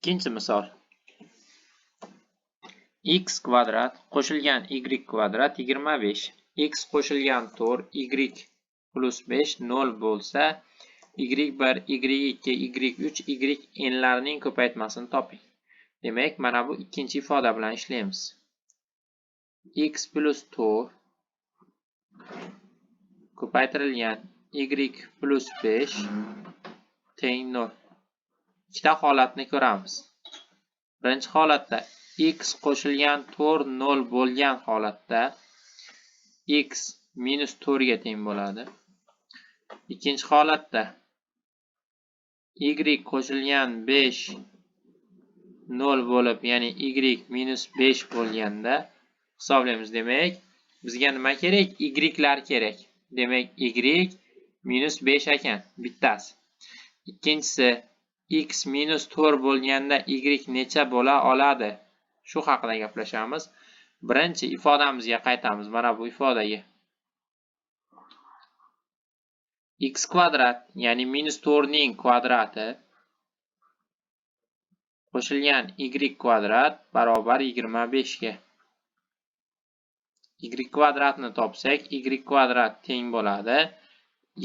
Ikkinchi misol. X kvadrat qo'shilgan y kvadrat 25. X qo'shilgan 4 y plus 5 0 bo'lsa, y1, y2, y3, y n'larning ko'paytmasini toping. Demak, mana bu ikkinchi ifoda bilan ishlaymiz. X plus 4 ko'paytirilgan y plus 5 teng 0. Ikkita holatni ko'ramiz. Birinchi holatda x qo'shilgan 4 0 bo'lgan holatda x minus 4 ga teng bo'ladi. Ikkinchi holatda y qo'shilgan 5 0 bo'lib, ya'ni y minus 5 bo'lganda hisoblaymiz. Demak, bizga nima kerak? Y'lar kerak. Demak, y minus 5 ekan, bittasi. Ikkinchisi x minus 4 bo'lganda y necha bo'la oladi? Shu haqida gaplashamiz. Birinchi ifodamizga qaytamiz, mana bu ifodaga. X kvadrat, ya'ni minus 4 ning kvadrati qo'shilgan y kvadrat barobar 25 ga. Y kvadratni topsak, y kvadrat teng bo'ladi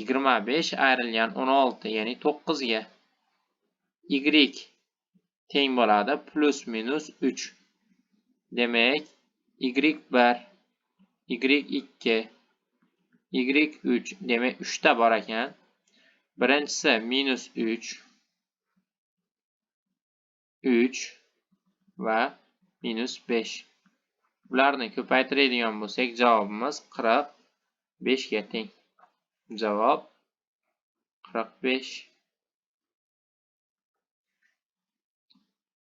25 ayrilgan 16, ya'ni 9 ga. Y teng bo'ladi plus minus 3. Demak, y1, y2, y3, demak 3 ta bor ekan. Birinchisi minus 3 va minus 5. Ularni ko'paytiradigan bo'lsak, javobimiz 45 ga teng. Javob 45.